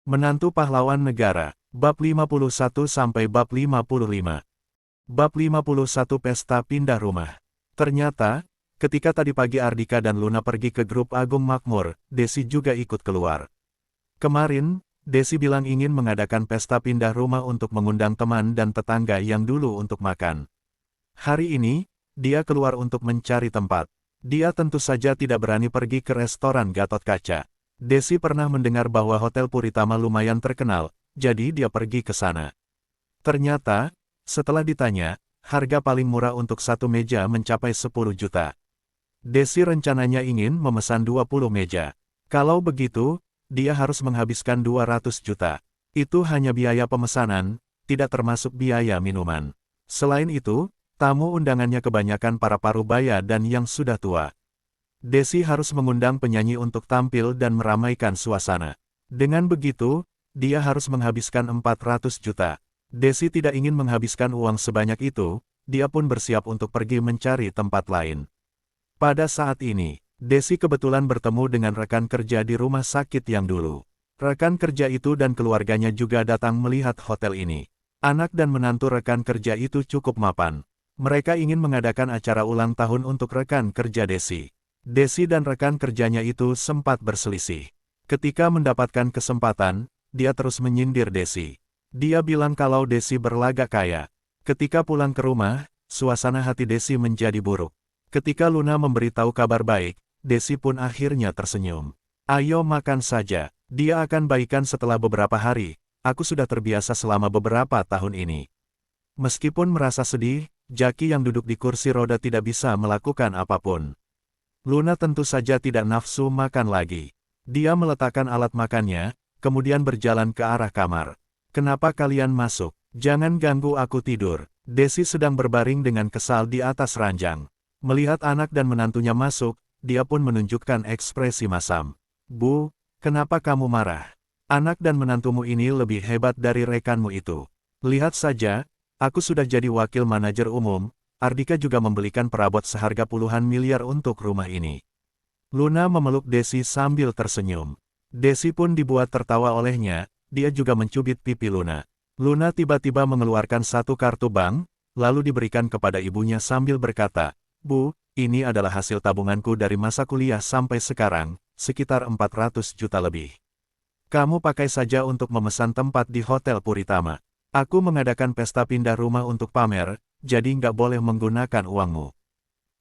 Menantu Pahlawan Negara, Bab 51 sampai Bab 55. Bab 51 Pesta Pindah Rumah. Ternyata, ketika tadi pagi Ardika dan Luna pergi ke grup Agung Makmur, Desi juga ikut keluar. Kemarin, Desi bilang ingin mengadakan pesta pindah rumah untuk mengundang teman dan tetangga yang dulu untuk makan. Hari ini, dia keluar untuk mencari tempat. Dia tentu saja tidak berani pergi ke restoran Gatot Kaca. Desi pernah mendengar bahwa Hotel Puritama lumayan terkenal, jadi dia pergi ke sana. Ternyata, setelah ditanya, harga paling murah untuk satu meja mencapai 10 juta. Desi rencananya ingin memesan 20 meja. Kalau begitu, dia harus menghabiskan 200 juta. Itu hanya biaya pemesanan, tidak termasuk biaya minuman. Selain itu, tamu undangannya kebanyakan para parubaya dan yang sudah tua. Desi harus mengundang penyanyi untuk tampil dan meramaikan suasana. Dengan begitu, dia harus menghabiskan 400 juta. Desi tidak ingin menghabiskan uang sebanyak itu, dia pun bersiap untuk pergi mencari tempat lain. Pada saat ini, Desi kebetulan bertemu dengan rekan kerja di rumah sakit yang dulu. Rekan kerja itu dan keluarganya juga datang melihat hotel ini. Anak dan menantu rekan kerja itu cukup mapan. Mereka ingin mengadakan acara ulang tahun untuk rekan kerja Desi. Desi dan rekan kerjanya itu sempat berselisih. Ketika mendapatkan kesempatan, dia terus menyindir Desi. Dia bilang kalau Desi berlagak kaya. Ketika pulang ke rumah, suasana hati Desi menjadi buruk. Ketika Luna memberitahu kabar baik, Desi pun akhirnya tersenyum. Ayo makan saja, dia akan baikan setelah beberapa hari, aku sudah terbiasa selama beberapa tahun ini. Meskipun merasa sedih, Jaki yang duduk di kursi roda tidak bisa melakukan apapun. Luna tentu saja tidak nafsu makan lagi. Dia meletakkan alat makannya, kemudian berjalan ke arah kamar. Kenapa kalian masuk? Jangan ganggu aku tidur. Desi sedang berbaring dengan kesal di atas ranjang. Melihat anak dan menantunya masuk, dia pun menunjukkan ekspresi masam. Bu, kenapa kamu marah? Anak dan menantumu ini lebih hebat dari rekanmu itu. Lihat saja, aku sudah jadi wakil manajer umum. Ardika juga membelikan perabot seharga puluhan miliar untuk rumah ini. Luna memeluk Desi sambil tersenyum. Desi pun dibuat tertawa olehnya, dia juga mencubit pipi Luna. Luna tiba-tiba mengeluarkan satu kartu bank, lalu diberikan kepada ibunya sambil berkata, Bu, ini adalah hasil tabunganku dari masa kuliah sampai sekarang, sekitar 400 juta lebih. Kamu pakai saja untuk memesan tempat di Hotel Puritama. Aku mengadakan pesta pindah rumah untuk pamer, jadi nggak boleh menggunakan uangmu.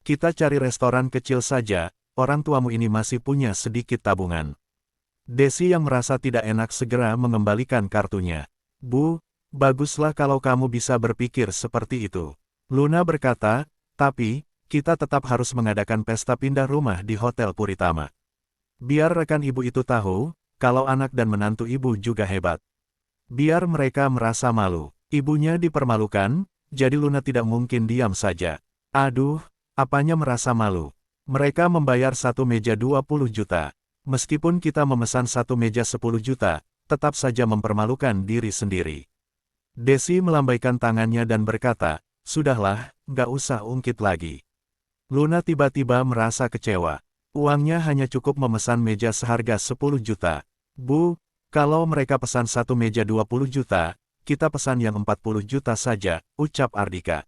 Kita cari restoran kecil saja, orang tuamu ini masih punya sedikit tabungan. Desi yang merasa tidak enak segera mengembalikan kartunya. Bu, baguslah kalau kamu bisa berpikir seperti itu. Luna berkata, tapi, kita tetap harus mengadakan pesta pindah rumah di Hotel Puritama. Biar rekan ibu itu tahu, kalau anak dan menantu ibu juga hebat. Biar mereka merasa malu. Ibunya dipermalukan, jadi Luna tidak mungkin diam saja. Aduh, apanya merasa malu. Mereka membayar satu meja 20 juta. Meskipun kita memesan satu meja 10 juta, tetap saja mempermalukan diri sendiri. Desi melambaikan tangannya dan berkata, sudahlah, nggak usah ungkit lagi. Luna tiba-tiba merasa kecewa. Uangnya hanya cukup memesan meja seharga 10 juta. Bu, kalau mereka pesan satu meja 20 juta, kita pesan yang 40 juta saja, ucap Ardika.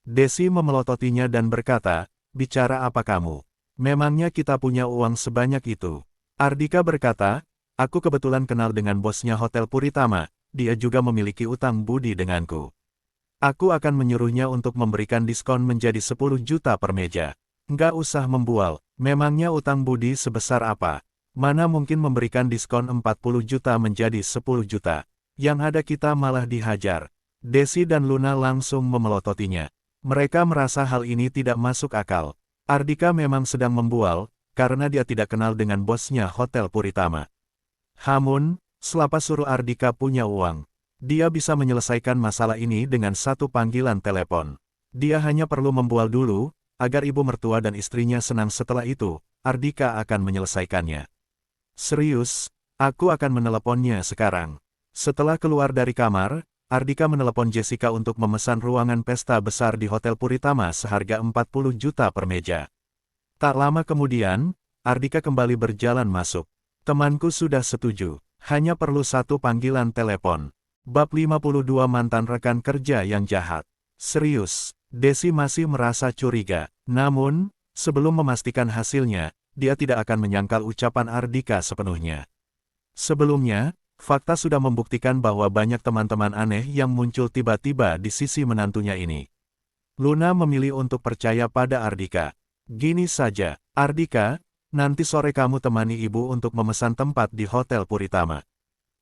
Desi memelototinya dan berkata, bicara apa kamu? Memangnya kita punya uang sebanyak itu? Ardika berkata, aku kebetulan kenal dengan bosnya Hotel Puritama, dia juga memiliki utang budi denganku. Aku akan menyuruhnya untuk memberikan diskon menjadi 10 juta per meja. Nggak usah membual, memangnya utang budi sebesar apa? Mana mungkin memberikan diskon 40 juta menjadi 10 juta. Yang ada kita malah dihajar. Desi dan Luna langsung memelototinya. Mereka merasa hal ini tidak masuk akal. Ardika memang sedang membual, karena dia tidak kenal dengan bosnya Hotel Puritama. Hamun, selapa suruh Ardika punya uang. Dia bisa menyelesaikan masalah ini dengan satu panggilan telepon. Dia hanya perlu membual dulu, agar ibu mertua dan istrinya senang setelah itu, Ardika akan menyelesaikannya. Serius, aku akan meneleponnya sekarang. Setelah keluar dari kamar, Ardika menelepon Jessica untuk memesan ruangan pesta besar di Hotel Puritama seharga 40 juta per meja. Tak lama kemudian, Ardika kembali berjalan masuk. Temanku sudah setuju. Hanya perlu satu panggilan telepon. Bab 52 Mantan Rekan Kerja yang Jahat. Serius, Desi masih merasa curiga. Namun, sebelum memastikan hasilnya, dia tidak akan menyangkal ucapan Ardika sepenuhnya. Sebelumnya, fakta sudah membuktikan bahwa banyak teman-teman aneh yang muncul tiba-tiba di sisi menantunya ini. Luna memilih untuk percaya pada Ardika. Gini saja, Ardika, nanti sore kamu temani ibu untuk memesan tempat di Hotel Puritama.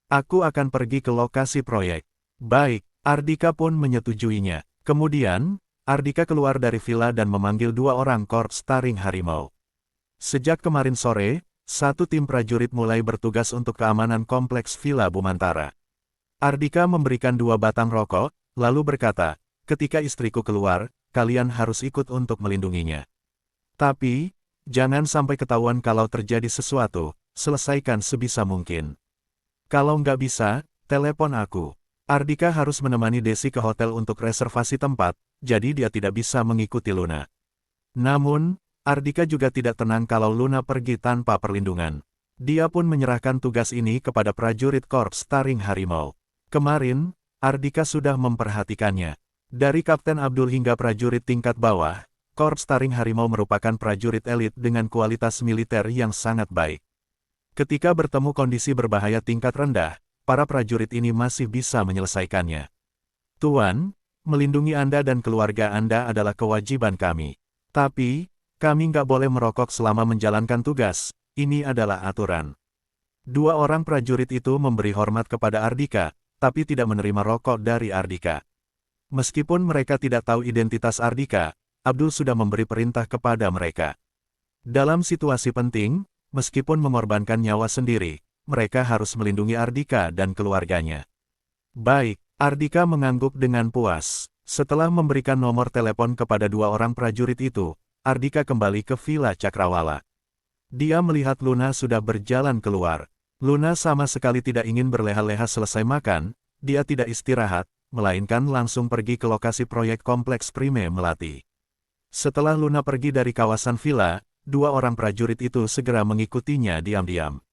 Aku akan pergi ke lokasi proyek. Baik, Ardika pun menyetujuinya. Kemudian, Ardika keluar dari villa dan memanggil dua orang korps taring harimau. Sejak kemarin sore, satu tim prajurit mulai bertugas untuk keamanan kompleks Villa Bumantara. Ardika memberikan 2 batang rokok, lalu berkata, ketika istriku keluar, kalian harus ikut untuk melindunginya. Tapi, jangan sampai ketahuan kalau terjadi sesuatu, selesaikan sebisa mungkin. Kalau nggak bisa, telepon aku. Ardika harus menemani Desi ke hotel untuk reservasi tempat, jadi dia tidak bisa mengikuti Luna. Namun, Ardika juga tidak tenang kalau Luna pergi tanpa perlindungan. Dia pun menyerahkan tugas ini kepada prajurit Korps Taring Harimau. Kemarin, Ardika sudah memperhatikannya. Dari Kapten Abdul hingga prajurit tingkat bawah, Korps Taring Harimau merupakan prajurit elit dengan kualitas militer yang sangat baik. Ketika bertemu kondisi berbahaya tingkat rendah, para prajurit ini masih bisa menyelesaikannya. Tuan, melindungi Anda dan keluarga Anda adalah kewajiban kami. Tapi, kami nggak boleh merokok selama menjalankan tugas, ini adalah aturan. 2 orang prajurit itu memberi hormat kepada Ardika, tapi tidak menerima rokok dari Ardika. Meskipun mereka tidak tahu identitas Ardika, Abdul sudah memberi perintah kepada mereka. Dalam situasi penting, meskipun mengorbankan nyawa sendiri, mereka harus melindungi Ardika dan keluarganya. Baik, Ardika mengangguk dengan puas. Setelah memberikan nomor telepon kepada 2 orang prajurit itu, Ardika kembali ke Villa Cakrawala. Dia melihat Luna sudah berjalan keluar. Luna sama sekali tidak ingin berleha-leha selesai makan, dia tidak istirahat, melainkan langsung pergi ke lokasi proyek kompleks Prime Melati. Setelah Luna pergi dari kawasan villa, 2 orang prajurit itu segera mengikutinya diam-diam.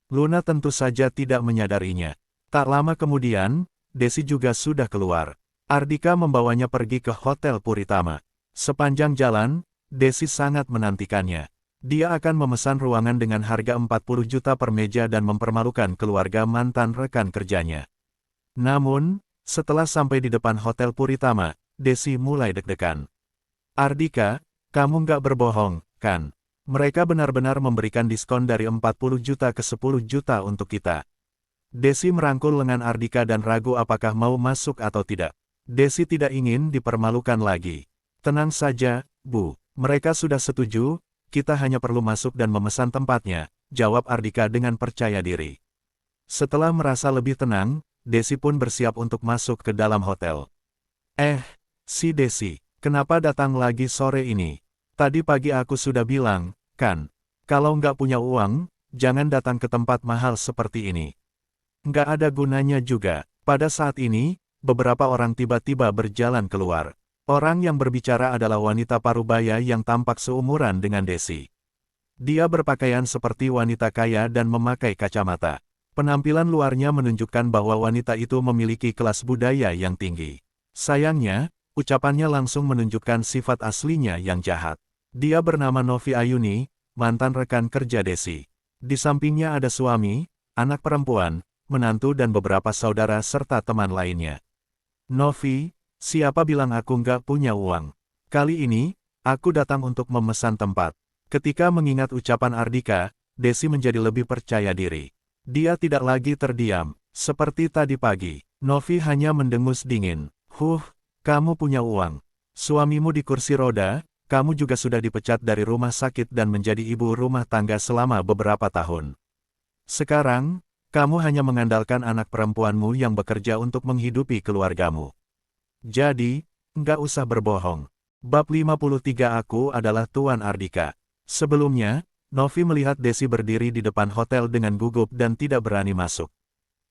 Luna tentu saja tidak menyadarinya. Tak lama kemudian, Desi juga sudah keluar. Ardika membawanya pergi ke Hotel Puritama. Sepanjang jalan, Desi sangat menantikannya. Dia akan memesan ruangan dengan harga 40 juta per meja dan mempermalukan keluarga mantan rekan kerjanya. Namun, setelah sampai di depan Hotel Puritama, Desi mulai deg-degan. Ardika, kamu nggak berbohong, kan? Mereka benar-benar memberikan diskon dari 40 juta ke 10 juta untuk kita. Desi merangkul lengan Ardika dan ragu apakah mau masuk atau tidak. Desi tidak ingin dipermalukan lagi. Tenang saja, Bu. Mereka sudah setuju, kita hanya perlu masuk dan memesan tempatnya, jawab Ardika dengan percaya diri. Setelah merasa lebih tenang, Desi pun bersiap untuk masuk ke dalam hotel. Si Desi, kenapa datang lagi sore ini? Tadi pagi aku sudah bilang, kan? Kalau nggak punya uang, jangan datang ke tempat mahal seperti ini. Nggak ada gunanya juga. Pada saat ini, beberapa orang tiba-tiba berjalan keluar. Orang yang berbicara adalah wanita parubaya yang tampak seumuran dengan Desi. Dia berpakaian seperti wanita kaya dan memakai kacamata. Penampilan luarnya menunjukkan bahwa wanita itu memiliki kelas budaya yang tinggi. Sayangnya, ucapannya langsung menunjukkan sifat aslinya yang jahat. Dia bernama Novi Ayuni, mantan rekan kerja Desi. Di sampingnya ada suami, anak perempuan, menantu dan beberapa saudara serta teman lainnya. Novi, siapa bilang aku nggak punya uang? Kali ini, aku datang untuk memesan tempat. Ketika mengingat ucapan Ardika, Desi menjadi lebih percaya diri. Dia tidak lagi terdiam, seperti tadi pagi. Novi hanya mendengus dingin. Kamu punya uang. Suamimu di kursi roda, kamu juga sudah dipecat dari rumah sakit dan menjadi ibu rumah tangga selama beberapa tahun. Sekarang, kamu hanya mengandalkan anak perempuanmu yang bekerja untuk menghidupi keluargamu. Jadi, nggak usah berbohong. Bab 53 Aku adalah Tuan Ardika. Sebelumnya, Novi melihat Desi berdiri di depan hotel dengan gugup dan tidak berani masuk.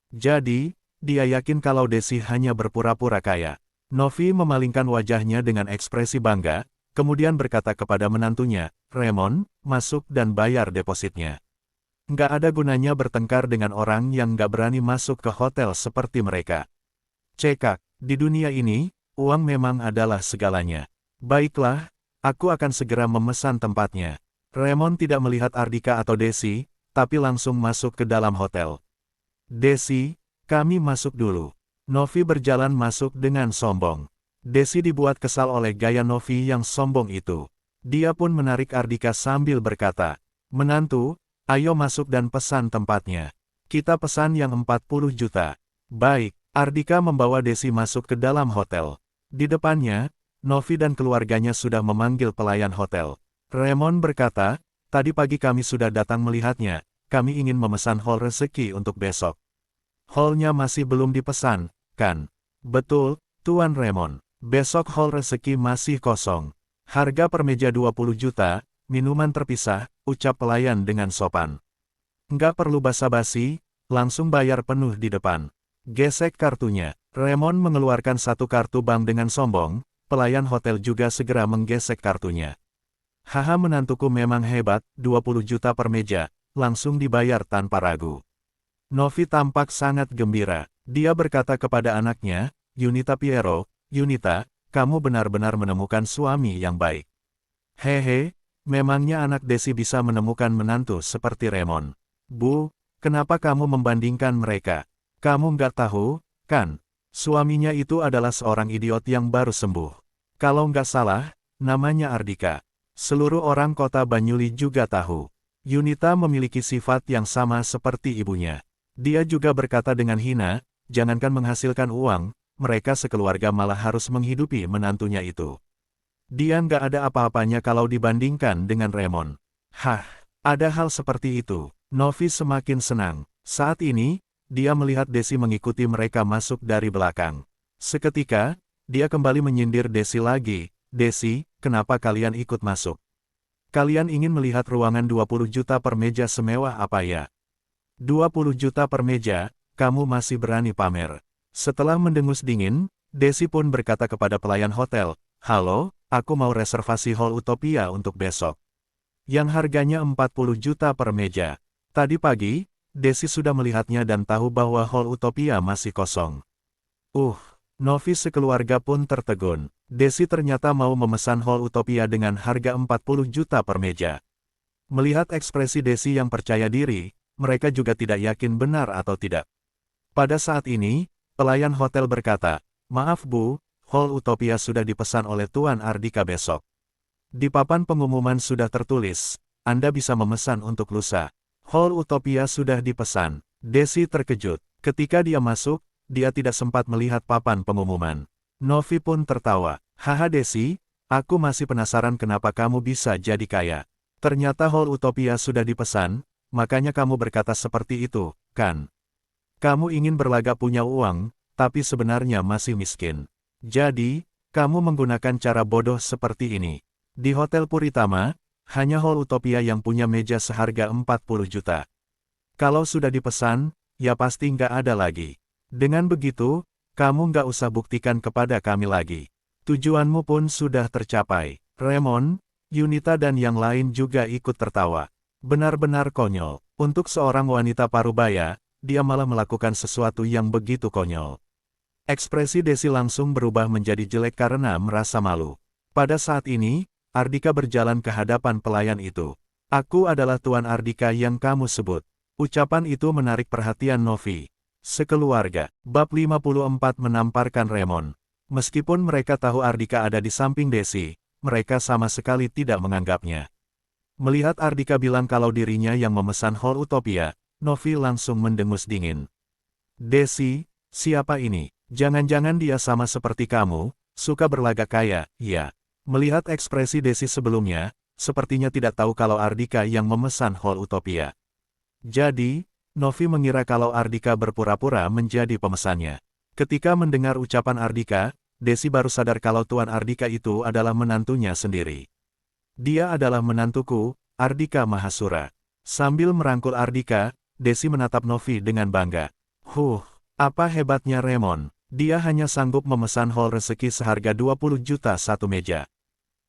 Jadi, dia yakin kalau Desi hanya berpura-pura kaya. Novi memalingkan wajahnya dengan ekspresi bangga, kemudian berkata kepada menantunya, Raymond, masuk dan bayar depositnya. Nggak ada gunanya bertengkar dengan orang yang nggak berani masuk ke hotel seperti mereka. Cekak, di dunia ini, uang memang adalah segalanya. Baiklah, aku akan segera memesan tempatnya. Raymond tidak melihat Ardika atau Desi, tapi langsung masuk ke dalam hotel. Desi, kami masuk dulu. Novi berjalan masuk dengan sombong. Desi dibuat kesal oleh gaya Novi yang sombong itu. Dia pun menarik Ardika sambil berkata, "Menantu, ayo masuk dan pesan tempatnya. Kita pesan yang 40 juta. Baik, Ardika membawa Desi masuk ke dalam hotel. Di depannya, Novi dan keluarganya sudah memanggil pelayan hotel. Raymond berkata, tadi pagi kami sudah datang melihatnya, kami ingin memesan hall rezeki untuk besok. Hallnya masih belum dipesan, kan? Betul, Tuan Raymond. Besok hall rezeki masih kosong. Harga per meja 20 juta, minuman terpisah, ucap pelayan dengan sopan. Nggak perlu basa-basi, langsung bayar penuh di depan. Gesek kartunya. Raymond mengeluarkan satu kartu bank dengan sombong, pelayan hotel juga segera menggesek kartunya. Haha, menantuku memang hebat, 20 juta per meja, langsung dibayar tanpa ragu. Novi tampak sangat gembira. Dia berkata kepada anaknya, Yunita Piero, "Yunita, kamu benar-benar menemukan suami yang baik." Hehe, memangnya anak Desi bisa menemukan menantu seperti Raymond? Bu, kenapa kamu membandingkan mereka? Kamu nggak tahu, kan? Suaminya itu adalah seorang idiot yang baru sembuh. Kalau nggak salah, namanya Ardika. Seluruh orang kota Banyuli juga tahu. Yunita memiliki sifat yang sama seperti ibunya. Dia juga berkata dengan hina, jangankan menghasilkan uang, mereka sekeluarga malah harus menghidupi menantunya itu. Dia nggak ada apa-apanya kalau dibandingkan dengan Raymond. Hah, ada hal seperti itu. Novi semakin senang. Saat ini, dia melihat Desi mengikuti mereka masuk dari belakang. Seketika, dia kembali menyindir Desi lagi. Desi, kenapa kalian ikut masuk? Kalian ingin melihat ruangan 20 juta per meja semewah apa ya? 20 juta per meja, kamu masih berani pamer. Setelah mendengus dingin, Desi pun berkata kepada pelayan hotel, "Halo, aku mau reservasi Hall Utopia untuk besok. Yang harganya 40 juta per meja." Tadi pagi, Desi sudah melihatnya dan tahu bahwa Hall Utopia masih kosong. Novi sekeluarga pun tertegun. Desi ternyata mau memesan Hall Utopia dengan harga 40 juta per meja. Melihat ekspresi Desi yang percaya diri, mereka juga tidak yakin benar atau tidak. Pada saat ini, pelayan hotel berkata, "Maaf Bu, Hall Utopia sudah dipesan oleh Tuan Ardika besok. Di papan pengumuman sudah tertulis, Anda bisa memesan untuk lusa. Hall Utopia sudah dipesan." Desi terkejut. Ketika dia masuk, dia tidak sempat melihat papan pengumuman. Novi pun tertawa. "Haha Desi, aku masih penasaran kenapa kamu bisa jadi kaya. Ternyata Hall Utopia sudah dipesan, makanya kamu berkata seperti itu, kan? Kamu ingin berlagak punya uang, tapi sebenarnya masih miskin. Jadi, kamu menggunakan cara bodoh seperti ini. Di Hotel Puritama, hanya Hall Utopia yang punya meja seharga 40 juta. Kalau sudah dipesan, ya pasti nggak ada lagi. Dengan begitu, kamu nggak usah buktikan kepada kami lagi. Tujuanmu pun sudah tercapai." Raymond, Yunita dan yang lain juga ikut tertawa. Benar-benar konyol. Untuk seorang wanita parubaya, dia malah melakukan sesuatu yang begitu konyol. Ekspresi Desi langsung berubah menjadi jelek karena merasa malu. Pada saat ini, Ardika berjalan ke hadapan pelayan itu. "Aku adalah Tuan Ardika yang kamu sebut." Ucapan itu menarik perhatian Novi. Sekeluarga, bab 54 menamparkan Raymond. Meskipun mereka tahu Ardika ada di samping Desi, mereka sama sekali tidak menganggapnya. Melihat Ardika bilang kalau dirinya yang memesan Hall Utopia, Novi langsung mendengus dingin. "Desi, siapa ini? Jangan-jangan dia sama seperti kamu, suka berlagak kaya, ya?" Melihat ekspresi Desi sebelumnya, sepertinya tidak tahu kalau Ardika yang memesan Hall Utopia. Jadi, Novi mengira kalau Ardika berpura-pura menjadi pemesannya. Ketika mendengar ucapan Ardika, Desi baru sadar kalau Tuan Ardika itu adalah menantunya sendiri. "Dia adalah menantuku, Ardika Mahasura." Sambil merangkul Ardika, Desi menatap Novi dengan bangga. Apa hebatnya Raymond. Dia hanya sanggup memesan hall rezeki seharga 20 juta satu meja.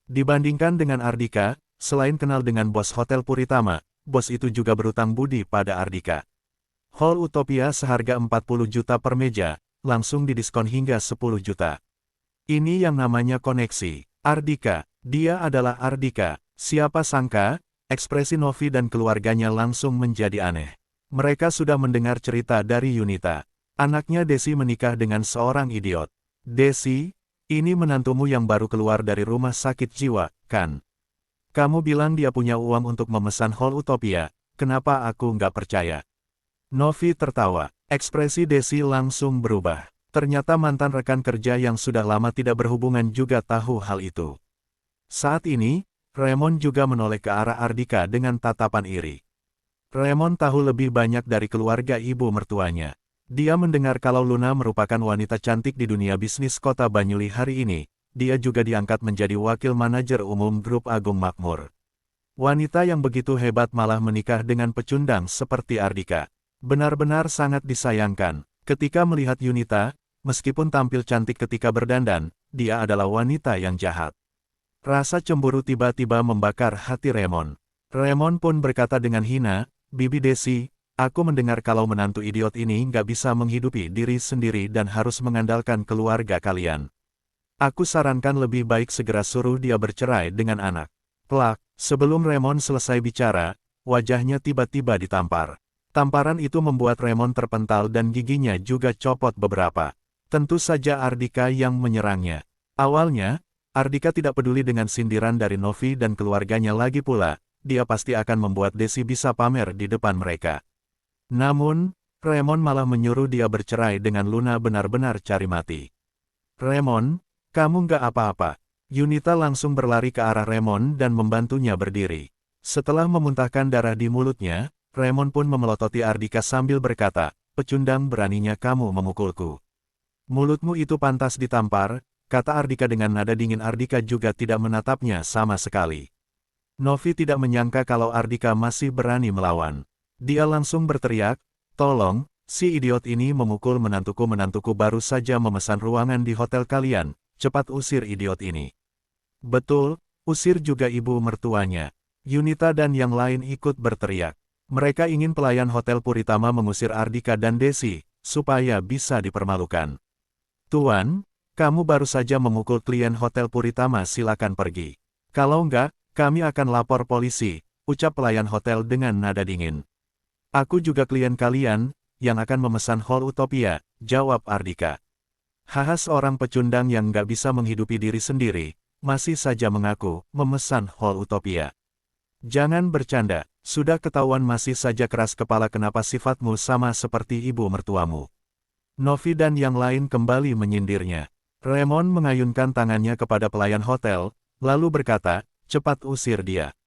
Dibandingkan dengan Ardika, selain kenal dengan bos Hotel Puritama, bos itu juga berutang budi pada Ardika. Hall Utopia seharga 40 juta per meja, langsung didiskon hingga 10 juta. Ini yang namanya koneksi. Ardika, dia adalah Ardika. Siapa sangka, ekspresi Novi dan keluarganya langsung menjadi aneh. Mereka sudah mendengar cerita dari Yunita. Anaknya Desi menikah dengan seorang idiot. Desi, ini menantumu yang baru keluar dari rumah sakit jiwa, kan? Kamu bilang dia punya uang untuk memesan Hall Utopia, kenapa aku nggak percaya? Novi tertawa. Ekspresi Desi langsung berubah. Ternyata mantan rekan kerja yang sudah lama tidak berhubungan juga tahu hal itu. Saat ini, Raymond juga menoleh ke arah Ardika dengan tatapan iri. Raymond tahu lebih banyak dari keluarga ibu mertuanya. Dia mendengar kalau Luna merupakan wanita cantik di dunia bisnis kota Banyuli hari ini. Dia juga diangkat menjadi wakil manajer umum grup Agung Makmur. Wanita yang begitu hebat malah menikah dengan pecundang seperti Ardika. Benar-benar sangat disayangkan. Ketika melihat Yunita, meskipun tampil cantik ketika berdandan, dia adalah wanita yang jahat. Rasa cemburu tiba-tiba membakar hati Raymond. Raymond pun berkata dengan hina, "Bibi Desi, aku mendengar kalau menantu idiot ini nggak bisa menghidupi diri sendiri dan harus mengandalkan keluarga kalian. Aku sarankan lebih baik segera suruh dia bercerai dengan anak." Plak, sebelum Raymond selesai bicara, wajahnya tiba-tiba ditampar. Tamparan itu membuat Raymond terpental dan giginya juga copot beberapa. Tentu saja Ardika yang menyerangnya. Awalnya, Ardika tidak peduli dengan sindiran dari Novi dan keluarganya lagi pula, dia pasti akan membuat Desi bisa pamer di depan mereka. Namun, Raymond malah menyuruh dia bercerai dengan Luna benar-benar cari mati. "Raymond, kamu nggak apa-apa." Yunita langsung berlari ke arah Raymond dan membantunya berdiri. Setelah memuntahkan darah di mulutnya, Raymond pun memelototi Ardika sambil berkata, "Pecundang, beraninya kamu memukulku. Mulutmu itu pantas ditampar," kata Ardika dengan nada dingin. Ardika juga tidak menatapnya sama sekali. Novi tidak menyangka kalau Ardika masih berani melawan. Dia langsung berteriak, "Tolong, si idiot ini memukul menantuku. Menantuku baru saja memesan ruangan di hotel kalian, cepat usir idiot ini." "Betul, usir juga ibu mertuanya." Yunita dan yang lain ikut berteriak. Mereka ingin pelayan Hotel Puritama mengusir Ardika dan Desi, supaya bisa dipermalukan. "Tuan, kamu baru saja memukul klien Hotel Puritama, silakan pergi. Kalau enggak, kami akan lapor polisi," ucap pelayan hotel dengan nada dingin. "Aku juga klien kalian, yang akan memesan Hall Utopia," jawab Ardika. Haha, seorang pecundang yang nggak bisa menghidupi diri sendiri, masih saja mengaku memesan Hall Utopia. "Jangan bercanda, sudah ketahuan masih saja keras kepala. Kenapa sifatmu sama seperti ibu mertuamu?" Novi dan yang lain kembali menyindirnya. Raymond mengayunkan tangannya kepada pelayan hotel, lalu berkata, "Cepat usir dia.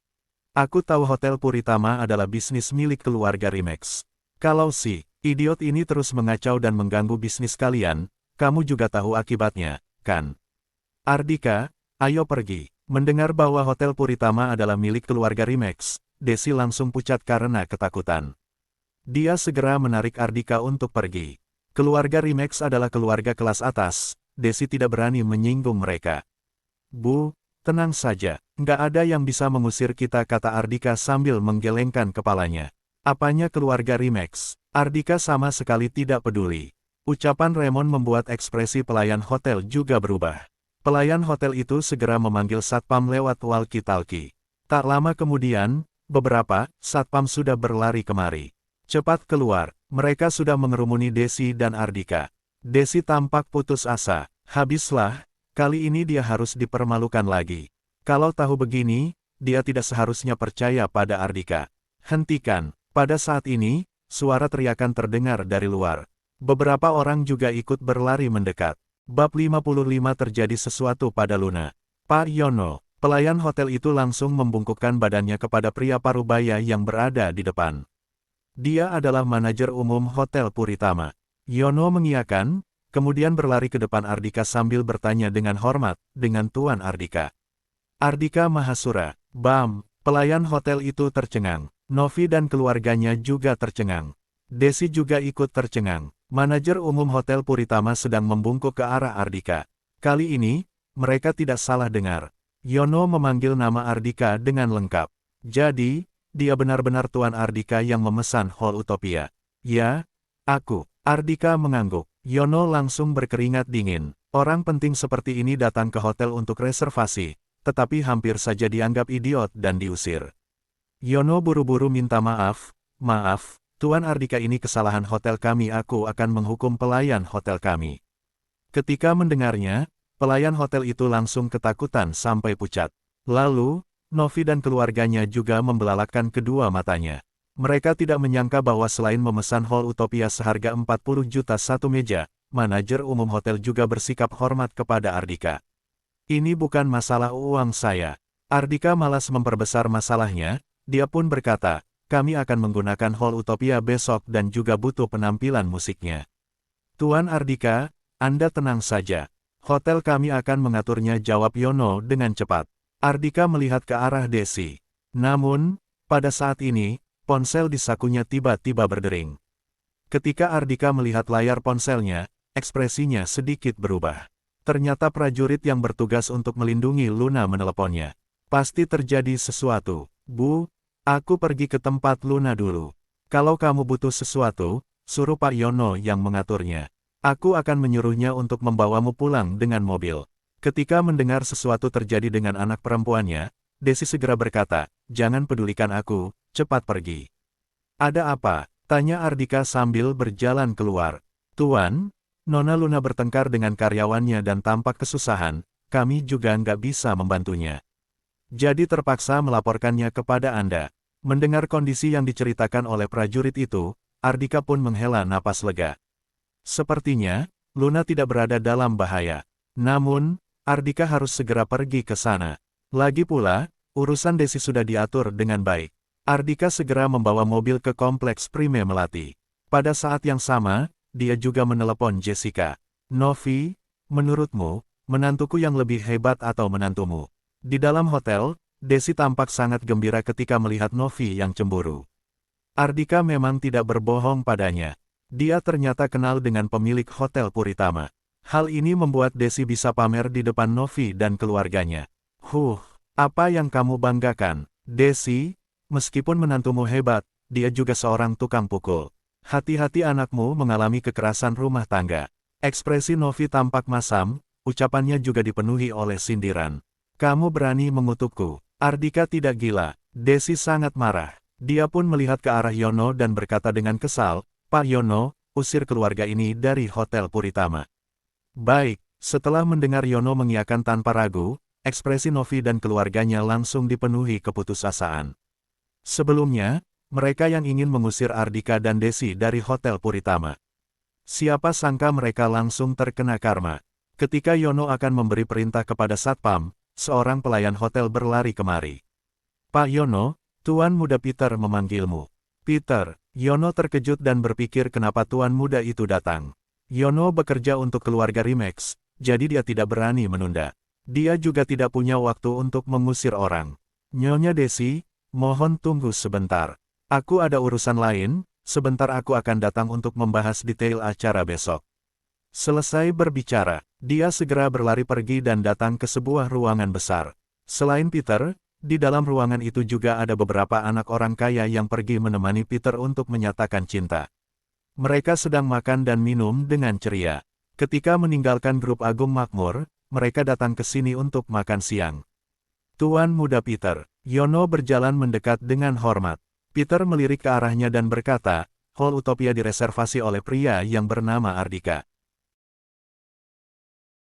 Aku tahu Hotel Puritama adalah bisnis milik keluarga Rimex. Kalau si idiot ini terus mengacau dan mengganggu bisnis kalian, kamu juga tahu akibatnya, kan? Ardika, ayo pergi." Mendengar bahwa Hotel Puritama adalah milik keluarga Rimex, Desi langsung pucat karena ketakutan. Dia segera menarik Ardika untuk pergi. Keluarga Rimex adalah keluarga kelas atas, Desi tidak berani menyinggung mereka. "Bu, tenang saja, nggak ada yang bisa mengusir kita," kata Ardika sambil menggelengkan kepalanya. "Apanya keluarga Rimex?" Ardika sama sekali tidak peduli. Ucapan Raymond membuat ekspresi pelayan hotel juga berubah. Pelayan hotel itu segera memanggil satpam lewat walkie-talkie. Tak lama kemudian, beberapa satpam sudah berlari kemari. "Cepat keluar, mereka sudah mengerumuni Desi dan Ardika." Desi tampak putus asa. Habislah, kali ini dia harus dipermalukan lagi. Kalau tahu begini, dia tidak seharusnya percaya pada Ardika. "Hentikan." Pada saat ini, suara teriakan terdengar dari luar. Beberapa orang juga ikut berlari mendekat. Bab 55. Terjadi sesuatu pada Luna. "Pak Yono." Pelayan hotel itu langsung membungkukkan badannya kepada pria parubaya yang berada di depan. Dia adalah manajer umum Hotel Puritama. Yono mengiyakan, kemudian berlari ke depan Ardika sambil bertanya dengan hormat, "Dengan Tuan Ardika?" "Ardika Mahasura." "Bam." Pelayan hotel itu tercengang. Novi dan keluarganya juga tercengang. Desi juga ikut tercengang. Manajer umum Hotel Puritama sedang membungkuk ke arah Ardika. Kali ini, mereka tidak salah dengar. Yono memanggil nama Ardika dengan lengkap. "Jadi, dia benar-benar Tuan Ardika yang memesan Hall Utopia. Ya, aku. Ardika mengangguk. Yono langsung berkeringat dingin. Orang penting seperti ini datang ke hotel untuk reservasi, tetapi hampir saja dianggap idiot dan diusir. Yono buru-buru minta maaf. Maaf, Tuan Ardika, ini kesalahan hotel kami, aku akan menghukum pelayan hotel kami. Ketika mendengarnya, pelayan hotel itu langsung ketakutan sampai pucat. Lalu, Novi dan keluarganya juga membelalakan kedua matanya. Mereka tidak menyangka bahwa selain memesan Hall Utopia seharga 40 juta satu meja, manajer umum hotel juga bersikap hormat kepada Ardika. Ini bukan masalah uang saya. Ardika malas memperbesar masalahnya, dia pun berkata, kami akan menggunakan Hall Utopia besok dan juga butuh penampilan musiknya. Tuan Ardika, Anda tenang saja. Hotel kami akan mengaturnya, jawab Yono dengan cepat. Ardika melihat ke arah Desi. Namun, pada saat ini, ponsel di sakunya tiba-tiba berdering. Ketika Ardika melihat layar ponselnya, ekspresinya sedikit berubah. Ternyata prajurit yang bertugas untuk melindungi Luna meneleponnya. Pasti terjadi sesuatu. Bu, aku pergi ke tempat Luna dulu. Kalau kamu butuh sesuatu, suruh Pak Yono yang mengaturnya. Aku akan menyuruhnya untuk membawamu pulang dengan mobil. Ketika mendengar sesuatu terjadi dengan anak perempuannya, Desi segera berkata, jangan pedulikan aku, cepat pergi. Ada apa? Tanya Ardika sambil berjalan keluar. Tuan, Nona Luna bertengkar dengan karyawannya dan tampak kesusahan, kami juga nggak bisa membantunya. Jadi terpaksa melaporkannya kepada Anda. Mendengar kondisi yang diceritakan oleh prajurit itu, Ardika pun menghela napas lega. Sepertinya, Luna tidak berada dalam bahaya. Namun, Ardika harus segera pergi ke sana. Lagi pula, urusan Desi sudah diatur dengan baik. Ardika segera membawa mobil ke kompleks Prime Melati. Pada saat yang sama, dia juga menelepon Jessica. Novi, menurutmu, menantuku yang lebih hebat atau menantumu? Di dalam hotel, Desi tampak sangat gembira ketika melihat Novi yang cemburu. Ardika memang tidak berbohong padanya. Dia ternyata kenal dengan pemilik Hotel Puritama. Hal ini membuat Desi bisa pamer di depan Novi dan keluarganya. Apa yang kamu banggakan, Desi? Meskipun menantumu hebat, dia juga seorang tukang pukul. Hati-hati anakmu mengalami kekerasan rumah tangga. Ekspresi Novi tampak masam, ucapannya juga dipenuhi oleh sindiran. Kamu berani mengutukku. Ardika tidak gila. Desi sangat marah. Dia pun melihat ke arah Yono dan berkata dengan kesal, Pak Yono, usir keluarga ini dari Hotel Puritama. Baik, setelah mendengar Yono mengiyakan tanpa ragu, ekspresi Novi dan keluarganya langsung dipenuhi keputusasaan. Sebelumnya, mereka yang ingin mengusir Ardika dan Desi dari Hotel Puritama. Siapa sangka mereka langsung terkena karma. Ketika Yono akan memberi perintah kepada Satpam, seorang pelayan hotel berlari kemari. Pak Yono, Tuan Muda Peter memanggilmu. Peter, Yono terkejut dan berpikir kenapa Tuan Muda itu datang. Yono bekerja untuk keluarga Rimex, jadi dia tidak berani menunda. Dia juga tidak punya waktu untuk mengusir orang. Nyonya Desi, mohon tunggu sebentar. Aku ada urusan lain, sebentar aku akan datang untuk membahas detail acara besok. Selesai berbicara, dia segera berlari pergi dan datang ke sebuah ruangan besar. Selain Peter, di dalam ruangan itu juga ada beberapa anak orang kaya yang pergi menemani Peter untuk menyatakan cinta. Mereka sedang makan dan minum dengan ceria. Ketika meninggalkan grup Agung Makmur, mereka datang ke sini untuk makan siang. Tuan Muda Peter, Yono berjalan mendekat dengan hormat. Peter melirik ke arahnya dan berkata, Hall Utopia direservasi oleh pria yang bernama Ardika.